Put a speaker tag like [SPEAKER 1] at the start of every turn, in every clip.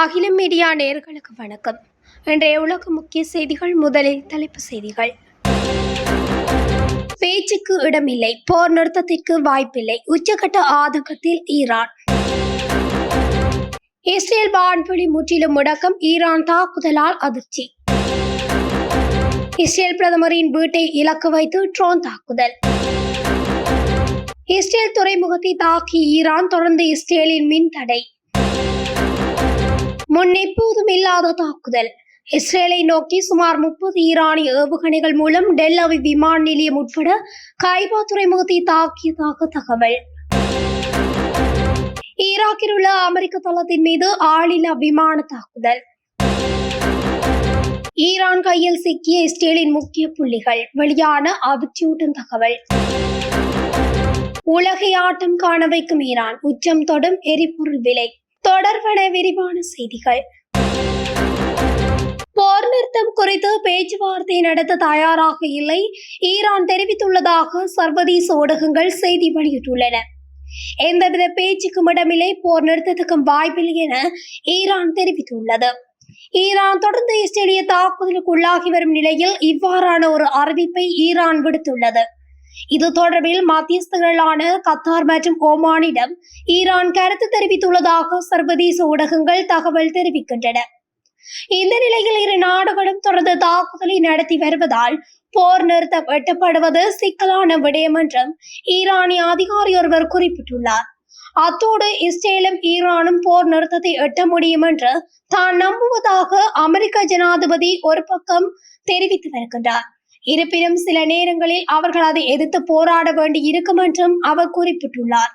[SPEAKER 1] அகில மீடியா நேயர்களுக்கு வணக்கம். இன்றைய உலக முக்கிய செய்திகள். முதலில் தலைப்புச் செய்திகள். பேச்சுக்கு இடமில்லை, போர் நிறுத்தத்திற்கு வாய்ப்பில்லை, உச்சகட்ட ஆதங்கத்தில் ஈரான். இஸ்ரேல் வான்வெளி முற்றிலும் முடக்கம், ஈரான் தாக்குதலால் அதிர்ச்சி. இஸ்ரேல் பிரதமரின் வீட்டை இலக்கு வைத்து ட்ரோன் தாக்குதல். இஸ்ரேல் துறைமுகத்தை தாக்கி ஈரான், தொடர்ந்து இஸ்ரேலின் மின் தடை. முன்னெப்போதும் இல்லாத தாக்குதல். இஸ்ரேலை நோக்கி சுமார் 30 ஈரானிய ஏவுகணைகள் மூலம் டெல் அவிவ் விமான நிலையம் உட்பட கைபா துறைமுகத்தை தாக்கியதாக தகவல். ஈராக்கில் உள்ள அமெரிக்க தளத்தின் மீது ஆளில்லா விமான தாக்குதல். ஈரான் கையில் சிக்கிய இஸ்ரேலின் முக்கிய புள்ளிகள். வெளியான அதிர்ச்சியூட்டும் தகவல். உலகை ஆட்டம் காண வைக்கும் ஈரான், உச்சம் தொடும் எரிபொருள் விலை. தொடர்பான விரிவான செய்திகள். போர் நிறுத்தம் குறித்து பேச்சுவார்த்தை நடத்த தயாராக இல்லை, ஈரான் தெரிவித்துள்ளதாக சர்வதேச ஊடகங்கள் செய்தி வெளியிட்டுள்ளன. எந்தவித பேச்சுக்கும் இடமில்லை, போர் நிறுத்தத்துக்கும் வாய்ப்பில்லை என ஈரான் தெரிவித்துள்ளது. ஈரான் தொடர்ந்து இஸ்ரேலிய தாக்குதலுக்கு உள்ளாகி வரும் நிலையில் இவ்வாறான ஒரு அறிவிப்பை ஈரான் விடுத்துள்ளது. இது தொடர்பில் மத்தியஸ்தர்களான கத்தார் மற்றும் ஓமானிடம் ஈரான் கருத்து தெரிவித்துள்ளதாக சர்வதேச ஊடகங்கள் தகவல் தெரிவிக்கின்றன. இந்த நிலையில் இரு நாடுகளும் தொடர்ந்து தாக்குதலை நடத்தி வருவதால் போர் நிறுத்தம் எட்டப்படுவது சிக்கலான விடயம் என்றும் ஈரானிய அதிகாரி ஒருவர் குறிப்பிட்டுள்ளார். அத்தோடு இஸ்ரேலும் ஈரானும் போர் நிறுத்தத்தை எட்ட முடியும் என்று தான் நம்புவதாக அமெரிக்க ஜனாதிபதி ஒரு பக்கம் தெரிவித்து வருகின்றார். இருப்பினும் சில நேரங்களில் அவர்கள் அதை எதிர்த்து போராட வேண்டி இருக்கும் என்றும் அவர் குறிப்பிட்டுள்ளார்.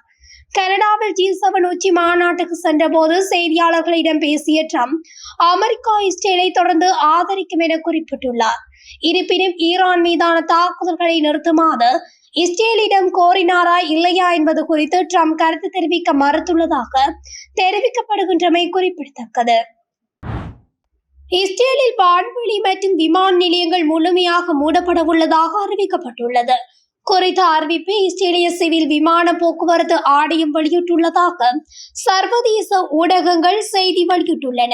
[SPEAKER 1] கனடாவில் G7 உச்சி மாநாட்டுக்கு சென்ற போது செய்தியாளர்களிடம் பேசிய ட்ரம்ப் அமெரிக்கா இஸ்ரேலை தொடர்ந்து ஆதரிக்கும் என குறிப்பிட்டுள்ளார். இருப்பினும் ஈரான் மீதான தாக்குதல்களை நிறுத்துமாறு இஸ்ரேலிடம் கோரினாரா இல்லையா என்பது குறித்து ட்ரம்ப் கருத்து தெரிவிக்க மறுத்துள்ளதாக தெரிவிக்கப்படுகின்றமை குறிப்பிடத்தக்கது. இஸ்ரேலில் வான்வெளி மற்றும் விமான நிலையங்கள் முழுமையாக மூடப்பட உள்ளதாக அறிவிக்கப்பட்டுள்ளது. குறித்த அறிவிப்பை இஸ்ரேலிய சிவில் விமான போக்குவரத்து ஆணையம் வெளியிட்டுள்ளதாக சர்வதேச ஊடகங்கள் செய்தி வெளியிட்டுள்ளன.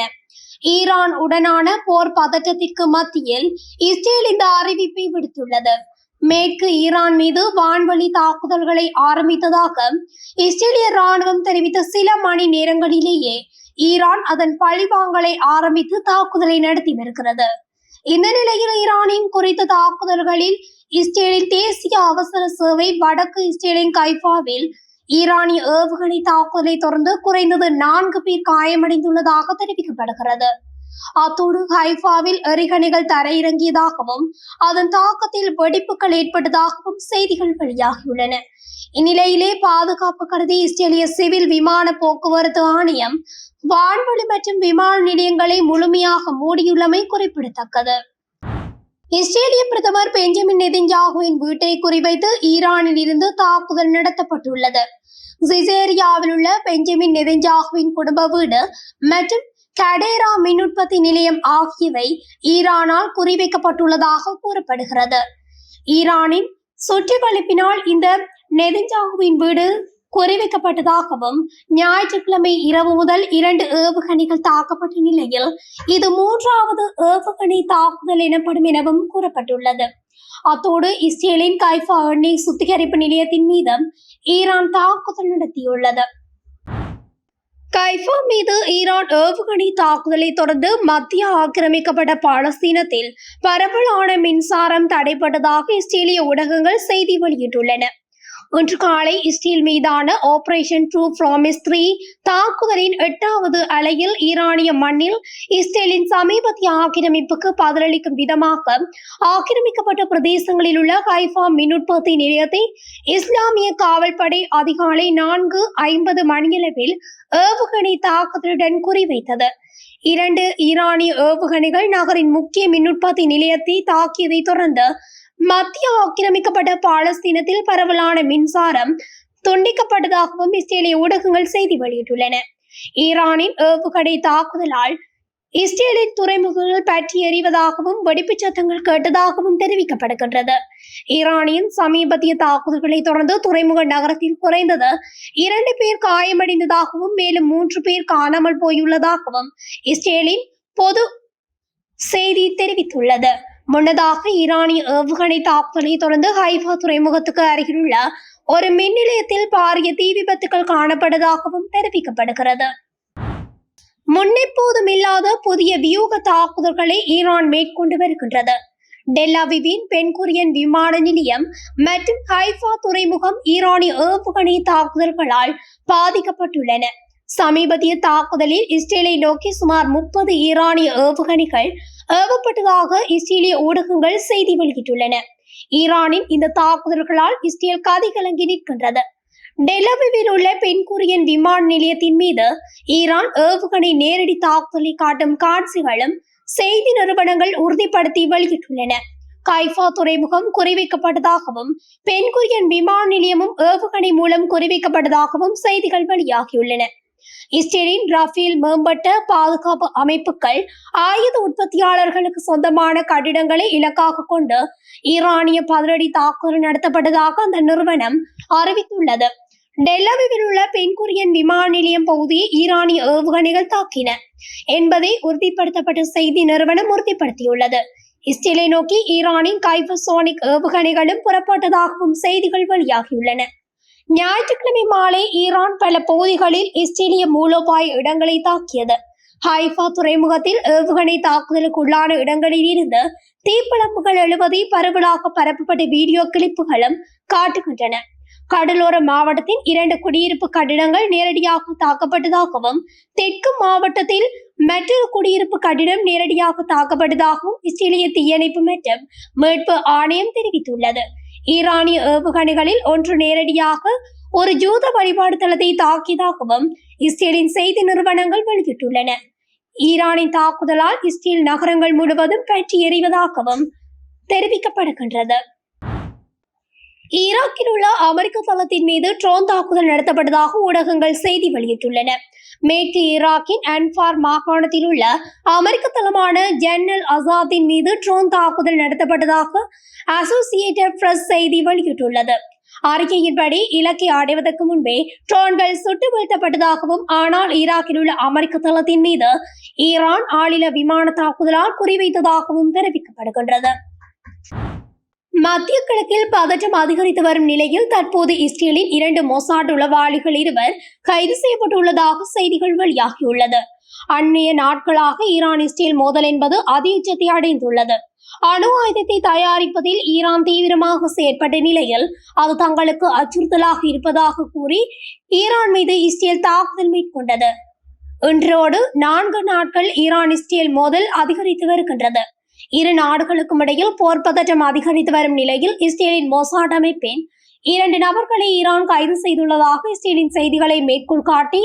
[SPEAKER 1] ஈரான் உடனான போர் பதற்றத்திற்கு மத்தியில் இஸ்ரேல் இந்த அறிவிப்பை விடுத்துள்ளது. மேற்கு ஈரான் மீது வான்வெளி தாக்குதல்களை ஆரம்பித்ததாக இஸ்ரேலிய ராணுவம் தெரிவித்த சில மணி நேரங்களிலேயே ஈரான் அதன் பழிவாங்கலை ஆரம்பித்து தாக்குதலை நடத்தி வருகிறது. இந்த நிலையில் ஈரானின் குறித்த தாக்குதல்களில் இஸ்ரேலின் தேசிய அவசர சேவை வடக்கு இஸ்ரேலின் கைஃபாவில் ஈரானிய ஏவுகணை தாக்குதலை தொடர்ந்து குறைந்தது 4 பேர் காயமடைந்துள்ளதாக தெரிவிக்கப்படுகிறது. அத்தோடு ஹைஃபாவில் எறிகணைகள் தரையிறங்கியதாகவும் அதன் தாக்கத்தில் வெடிப்புகள் ஏற்பட்டதாகவும் செய்திகள் வெளியாகியுள்ளன. இந்நிலையிலே பாதுகாப்பு கருதி இஸ்ரேலிய சிவில் விமான போக்குவரத்து ஆணையம் வான்வெளி மற்றும் விமான நிலையங்களை முழுமையாக மூடியுள்ளமை குறிப்பிடத்தக்கது. இஸ்ரேலிய பிரதமர் பெஞ்சமின் நெதன்யாகுவின் வீட்டை குறிவைத்து ஈரானில் இருந்து தாக்குதல் நடத்தப்பட்டுள்ளது. சிசேரியாவில் உள்ள பெஞ்சமின் நெதன்யாகுவின் குடும்ப வீடு மற்றும் கடேரா மின் உற்பத்தி நிலையம் ஆகியவை ஈரானால் குறிவைக்கப்பட்டுள்ளதாக கூறப்படுகிறது. ஈரானின் சுற்றிவளைப்பினால் இந்த நெதன்யாகுவின் வீடு குறிவைக்கப்பட்டதாகவும் ஞாயிற்றுக்கிழமை இரவு முதல் 2 ஏவுகணைகள் தாக்கப்பட்ட நிலையில் இது 3வது ஏவுகணை தாக்குதல் எனப்படும் எனவும் கூறப்பட்டுள்ளது. அத்தோடு இஸ்ரேலின் கைஃபா எண்ணெய் சுத்திகரிப்பு நிலையத்தின் மீது ஈரான் தாக்குதல் நடத்தியுள்ளது. கைஃபா மீது ஈரான் ஏவுகணை தாக்குதலை தொடர்ந்து மத்திய ஆக்கிரமிக்கப்பட்ட பாலஸ்தீனத்தில் பரவலான மின்சாரம் தடைப்பட்டதாக இஸ்ரேலிய ஊடகங்கள் செய்தி வெளியிட்டுள்ளன. இன்று காலை இஸ்ரேல் மீதான ஆபரேஷன் ட்ரூ ப்ராமிஸ் 3 தாக்குதலின் 8வது அலையில் ஈரானிய மண்ணில் இஸ்ரேலின் சமீபத்திய ஆக்கிரமிப்புக்கு பதிலளிக்கும் விதமாக ஆக்கிரமிக்கப்பட்ட பிரதேசங்களில் உள்ள கைஃபா மின் உற்பத்தி நிலையத்தை இஸ்லாமிய காவல்படை அதிகாலை 4:50 மணியளவில் ஏவுகணை தாக்குதலுடன் குறிவைத்தது. 2 ஈரானிய ஏவுகணைகள் நகரின் முக்கிய மின் உற்பத்தி நிலையத்தை தாக்கியதை தொடர்ந்து மத்திய ஆக்கிரமிக்கப்பட்ட பாலஸ்தீனத்தில் பரவலான மின்சாரம் துண்டிக்கப்பட்டதாகவும் இஸ்ரேலிய ஊடகங்கள் செய்தி வெளியிட்டுள்ளன. ஈரானின் ஏவுகணை தாக்குதலால் இஸ்ரேலின் துறைமுகங்கள் பற்றி எறிவதாகவும் வெடிப்புச் சத்தங்கள் கேட்டதாகவும் தெரிவிக்கப்படுகின்றது. ஈரானின் சமீபத்திய தாக்குதல்களை தொடர்ந்து துறைமுக நகரத்தில் குறைந்தது 2 பேர் காயமடைந்ததாகவும் மேலும் 3 பேர் காணாமல் போயுள்ளதாகவும் இஸ்ரேலின் பொது செய்தி தெரிவித்துள்ளது. முன்னதாக ஈரானிய ஏவுகணை தாக்குதலை தொடர்ந்து ஹைஃபா துறைமுகத்துக்கு அருகிலுள்ள ஒரு மின் நிலையத்தில் பாரிய தீ விபத்துகள் காணப்பட்டதாகவும் தெரிவிக்கப்படுகிறது. முன்னெப்போதும் இல்லாத புதிய வியூக தாக்குதல்களை ஈரான் மேற்கொண்டு வருகின்றது. டெல் அவிவின் பென்குரியன் விமான நிலையம் மற்றும் ஹைஃபா துறைமுகம் ஈரானிய ஏவுகணை தாக்குதல்களால் பாதிக்கப்பட்டுள்ளன. சமீபத்திய தாக்குதலில் இஸ்ரேலை நோக்கி சுமார் 30 ஈரானிய ஏவுகணைகள் ஏவப்பட்டதாக இஸ்ரேலிய ஊடகங்கள் செய்தி வெளியிட்டுள்ளன. ஈரானின் இந்த தாக்குதல்களால் இஸ்ரேல் கதிகலங்கி நிற்கின்றது. டெல் அவிவில் உள்ள பென்குரியன் விமான நிலையத்தின் மீது ஈரான் ஏவுகணை நேரடி தாக்குதலை காட்டும் காட்சிகளும் செய்தி நிறுவனங்கள் உறுதிப்படுத்தி வெளியிட்டுள்ளன. ஹைஃபா துறைமுகம் குறிவைக்கப்பட்டதாகவும் பென்குரியன் விமான நிலையமும் ஏவுகணை மூலம் குறிவைக்கப்பட்டதாகவும் செய்திகள் வெளியாகியுள்ளன. இஸ்ரேலின் ரஃபேல் மேம்பட்ட பாதுகாப்பு அமைப்புகள் ஆயுத உற்பத்தியாளர்களுக்கு சொந்தமான கட்டிடங்களை இலக்காக கொண்டு ஈரானிய பதிலடி தாக்குதல் நடத்தப்பட்டதாக அந்த நிறுவனம் அறிவித்துள்ளது. டெல் அவிவில் உள்ள பென்குரியன் விமான நிலையம் பகுதியை ஈரானிய ஏவுகணைகள் தாக்கின என்பதை உறுதிப்படுத்தப்பட்ட செய்தி நிறுவனம் உறுதிப்படுத்தியுள்ளது. இஸ்ரேலை நோக்கி ஈரானின் ஹைப்பர்சோனிக் ஏவுகணைகளும் புறப்பட்டதாகவும் செய்திகள் வெளியாகியுள்ளன. ஞாயிற்றுக்கிழமை மாலை ஈரான் பல பகுதிகளில் இஸ்ரேலிய மூலோபாய இடங்களை தாக்கியது. ஹைஃபா துறைமுகத்தில் ஏவுகணை தாக்குதலுக்குள்ளான இடங்களில் இருந்து தீப்பிழம்புகள் எழுவதை பரவலாக பரப்பப்பட்ட வீடியோ கிளிப்புகளும் காட்டுகின்றன. கடலோர மாவட்டத்தின் 2 குடியிருப்பு கட்டிடங்கள் நேரடியாக தாக்கப்பட்டதாகவும் தெற்கு மாவட்டத்தில் மற்றொரு குடியிருப்பு கட்டிடம் நேரடியாக தாக்கப்பட்டதாகவும் இஸ்ரேலிய தீயணைப்பு மற்றும் மீட்பு ஆணையம் தெரிவித்துள்ளது. ஈரானிய ஏவுகணைகளில் ஒன்று நேரடியாக ஒரு ஜூத வழிபாடு தளத்தை தாக்கியதாகவும் இஸ்ரேலின் செய்தி நிறுவனங்கள் வெளியிட்டுள்ளன. ஈரானின் தாக்குதலால் இஸ்ரேல் நகரங்கள் முழுவதும் பற்றி எறிவதாகவும் தெரிவிக்கப்படுகின்றது. ஈராக்கில் உள்ள அமெரிக்க தளத்தின் மீது ட்ரோன் தாக்குதல் நடத்தப்பட்டதாக ஊடகங்கள் செய்தி வெளியிட்டுள்ளன. மேற்கு ஈராக்கின் அன்பார் மாகாணத்தில் உள்ள அமெரிக்க தளமான ஜன்னல் அசாத்தின் மீது ட்ரோன் தாக்குதல் நடத்தப்பட்டதாக அசோசியேட்டட் பிரஸ் செய்தி வெளியிட்டுள்ளது. அறிக்கையின்படி இலக்கை அடைவதற்கு முன்பே ட்ரோன்கள் சுட்டு வீழ்த்தப்பட்டதாகவும் ஆனால் ஈராக்கில் உள்ள அமெரிக்க தளத்தின் மீது ஈரான் ஆளில்லா விமான தாக்குதலால் குறிவைத்ததாகவும் தெரிவிக்கப்படுகின்றது. மத்திய கிழக்கில் பதற்றம் அதிகரித்து வரும் நிலையில் தற்போது இஸ்ரேலின் 2 மொசாட் உளவாளிகள் இருவர் கைது செய்யப்பட்டுள்ளதாக செய்திகள் வெளியாகியுள்ளது. அண்மைய நாட்களாக ஈரான் இஸ்ரேல் மோதல் என்பது அதியுச்சத்தை அடைந்துள்ளது. அணு ஆயுதத்தை தயாரிப்பதில் ஈரான் தீவிரமாக செயற்பட்ட நிலையில் அது தங்களுக்கு அச்சுறுத்தலாக இருப்பதாக கூறி ஈரான் மீது இஸ்ரேல் தாக்குதல் மேற்கொண்டது. இன்றோடு 4 நாட்கள் ஈரான் இஸ்ரேல் மோதல் அதிகரித்து வருகின்றது. இரு நாடுகளுக்கும் இடையில் போர் பதற்றம் அதிகரித்து வரும் நிலையில் இஸ்ரேலின் மொசாட் அமைப்பின் 2 நபர்களை ஈரான் கைது செய்துள்ளதாக இஸ்ரேலின் செய்திகளை மேற்கோள் காட்டி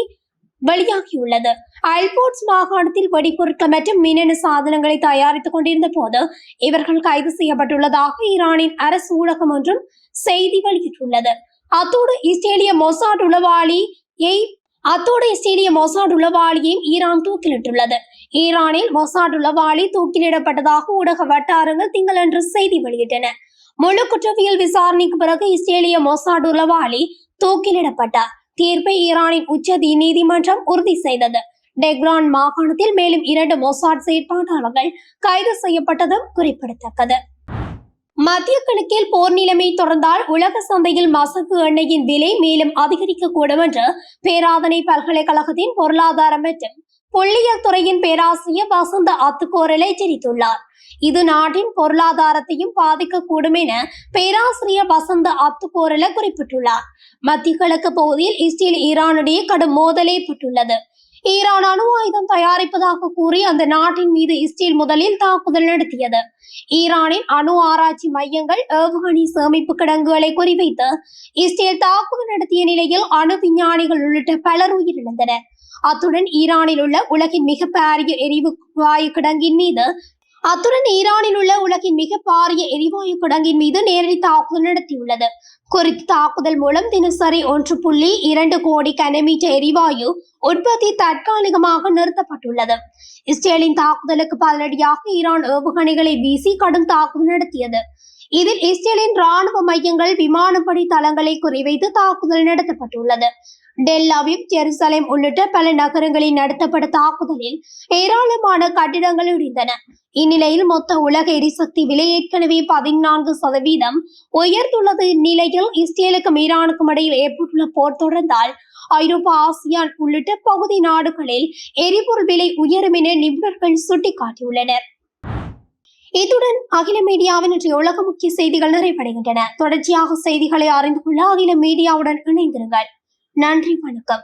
[SPEAKER 1] வெளியாகியுள்ளது. அல்போர்ட்ஸ் மாகாணத்தில் வெடிபொருட்கள் மற்றும் மின்னணு சாதனங்களை தயாரித்துக் கொண்டிருந்த போது இவர்கள் கைது செய்யப்பட்டுள்ளதாக ஈரானின் அரசு ஊடகம் ஒன்றும் செய்தி வெளியிட்டுள்ளது. அத்தோடு இஸ்ரேலிய மொசாட் உளவாளியையும் ஈரான் தூக்கிலிட்டுள்ளது. ஈரானில் மொசாட் உளவாளி தூக்கிலிடப்பட்டதாக ஊடக வட்டாரங்கள் திங்களன்று செய்தி வெளியிட்டன. முழு குற்றவியல் விசாரணைக்கு பிறகு இஸ்ரேலிய மொசாட் உளவாளி தூக்கிலிடப்பட்டார். தீர்ப்பை ஈரானின் உச்ச நீதிமன்றம் உறுதி செய்தது. டெஹ்ரான் மாகாணத்தில் மேலும் 2 மொசாட் செயற்பாட்டாளர்கள் கைது செய்யப்பட்டதும் குறிப்பிடத்தக்கது. மத்திய கிழக்கில் போர் நிலைமை தொடர்ந்தால் உலக சந்தையில் மசகு எண்ணெயின் விலை மேலும் அதிகரிக்கக்கூடும் என்று பேராதனை பல்கலைக்கழகத்தின் பொருளாதாரம் மற்றும் புள்ளியியல் துறையின் பேராசிரியர் வசந்த அத்துக்கோரல் எச்சரித்துள்ளார். இது நாட்டின் பொருளாதாரத்தையும் பாதிக்கக்கூடும் என பேராசிரியர் வசந்த அத்துக்கோரல குறிப்பிட்டுள்ளார். மத்திய கிழக்கு பகுதியில் இஸ்ரேல் ஈரானிடையே கடும் மோதல் ஏற்பட்டுள்ளது. ஈரான் அணு ஆயுதம் தயாரிப்பதாக கூறி அந்த நாட்டின் மீது இஸ்ரேல் முதலில் தாக்குதல் நடத்தியது. ஈரானின் அணு ஆராய்ச்சி மையங்கள் ஏவுகணை சேமிப்பு கிடங்குகளை குறிவைத்து இஸ்ரேல் தாக்குதல் நடத்திய நிலையில் அணு விஞ்ஞானிகள் உள்ளிட்ட பலர் உயிரிழந்தனர். அத்துடன் ஈரானில் உள்ள உலகின் மிகப்பெரிய எரிவாயு கிடங்கின் மீது அத்துடன் ஈரானில் உள்ள உலகின் மிக பாரிய எரிவாயு கிடங்கின் மீது நேரடி தாக்குதல் நடத்தியுள்ளது. குறித்த தாக்குதல் மூலம் தினசரி 1.2 கோடி கனமீட்டர் எரிவாயு உற்பத்தி தற்காலிகமாக நிறுத்தப்பட்டுள்ளது. இஸ்ரேலின் தாக்குதலுக்கு பதிலடியாக ஈரான் ஏவுகணைகளை வீசி கடும் தாக்குதல் நடத்தியது. இதில் இஸ்ரேலின் ராணுவ மையங்கள், விமானப்படை தளங்களை குறிவைத்து தாக்குதல் நடத்தப்பட்டுள்ளது. டெல் அவிவ், ஜெருசலேம் உள்ளிட்ட பல நகரங்களில் நடத்தப்பட்ட தாக்குதலில் ஏராளமான கட்டிடங்கள் இடிந்தன. இந்நிலையில் மொத்த உலக எரிசக்தி விலை ஏற்கனவே 14% உயர்ந்துள்ளது. இந்நிலையில் இஸ்ரேலுக்கும் ஈரானுக்கும் இடையில் ஏற்பட்டுள்ள போர் தொடர்ந்தால் ஐரோப்பா, ஆசியான் உள்ளிட்ட பகுதி நாடுகளில் எரிபொருள் விலை உயரும் என நிபுணர்கள் சுட்டிக்காட்டியுள்ளனர். இத்துடன் அகில மீடியாவின் இன்றைய உலக முக்கிய செய்திகள் நிறைவடைகின்றன. தொடர்ச்சியாக செய்திகளை அறிந்து கொள்ள அகில மீடியாவுடன் இணைந்திருங்கள். நன்றி, வணக்கம்.